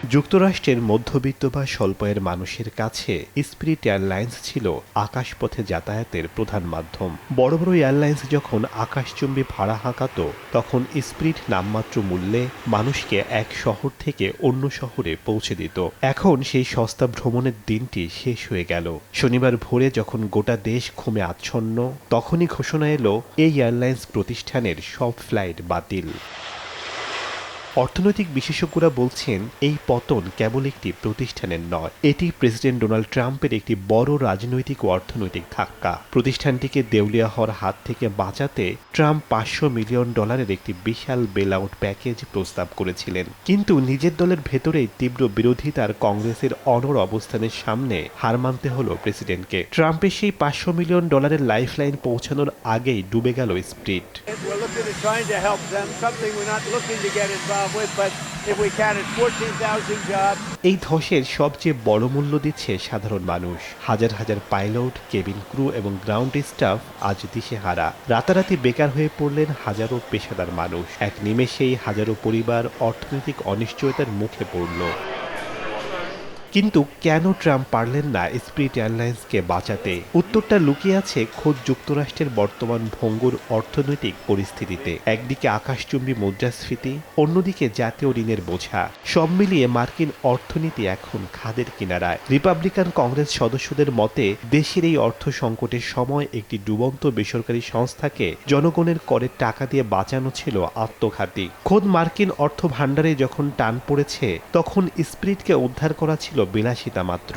যুক্তরাষ্ট্রের মধ্যবিত্ত বা স্বল্প আয়ের মানুষের কাছে স্পিরিট এয়ারলাইন্স ছিল আকাশপথে যাতায়াতের প্রধান মাধ্যম। বড় বড় এয়ারলাইন্স যখন আকাশচুম্বী ভাড়া হাঁকাত, তখন স্পিরিট নামমাত্র মূল্যে মানুষকে এক শহর থেকে অন্য শহরে পৌঁছে দিত। এখন সেই সস্তা ভ্রমণের দিনটি শেষ হয়ে গেল। শনিবার ভোরে যখন গোটা দেশ ঘুমে আচ্ছন্ন, তখনই ঘোষণা এলো এই এয়ারলাইন্স প্রতিষ্ঠানের সব ফ্লাইট বাতিল। অর্থনৈতিক বিশেষজ্ঞরা বলছেন, এই পতন কেবল একটি প্রতিষ্ঠানের নয়, এটি প্রেসিডেন্ট ডোনাল্ড ট্রাম্পের একটি বড় রাজনৈতিক ও অর্থনৈতিক ধাক্কা। প্রতিষ্ঠানটিকে দেউলিয়া হওয়ার হাত থেকে বাঁচাতে ট্রাম্প $500 মিলিয়ন একটি বিশাল বেল আউট প্যাকেজ প্রস্তাব করেছিলেন, কিন্তু নিজের দলের ভেতরেই তীব্র বিরোধিতার কংগ্রেসের অনড় অবস্থানের সামনে হার মানতে হলো প্রেসিডেন্টকে। ট্রাম্পের সেই $500 মিলিয়ন লাইফলাইন পৌঁছানোর আগেই ডুবে গেল স্পিরিট। এই ধসের সবচেয়ে বড় মূল্য দিচ্ছে সাধারণ মানুষ। হাজার হাজার পাইলট, কেবিন ক্রু এবং গ্রাউন্ড স্টাফ আজ দিশেহারা। রাতারাতি বেকার হয়ে পড়লেন হাজারো পেশাদার মানুষ। এক নিমেষেই হাজারো পরিবার অর্থনৈতিক অনিশ্চয়তার মুখে পড়ল। কিন্তু কেন ট্রাম্প পারলেন না স্পিরিট এয়ারলাইন্সকে বাঁচাতে? উত্তরটা লুকিয়ে আছে খোদ যুক্তরাষ্ট্রের বর্তমান ভঙ্গুর অর্থনৈতিক পরিস্থিতিতে। একদিকে আকাশচুম্বী মুদ্রাস্ফীতি, অন্যদিকে জাতীয় ঋণের বোঝা। সব মিলিয়ে মার্কিন অর্থনীতি এখন খাদের কিনারায়। রিপাবলিকান কংগ্রেস সদস্যদের মতে, দেশের এই অর্থ সংকটের সময় একটি ডুবন্ত বেসরকারি সংস্থাকে জনগণের করের টাকা দিয়ে বাঁচানো ছিল আত্মঘাতী। খোদ মার্কিন অর্থ ভাণ্ডারে যখন টান পড়েছে, তখন স্পিরিটকে উদ্ধার করা ছিল বিলাসিতা মাত্র।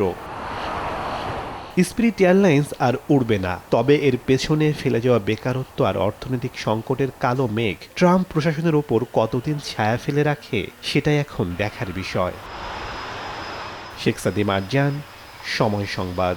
স্পিরিট এয়ারলাইন্স আর উড়বে না, তবে এর পেছনে ফেলে যাওয়া বেকারত্ব আর অর্থনৈতিক সংকটের কালো মেঘ ট্রাম্প প্রশাসনের ওপর কতদিন ছায়া ফেলে রাখে, সেটাই এখন দেখার বিষয়। শেখ সাদি মারজান, সময় সংবাদ।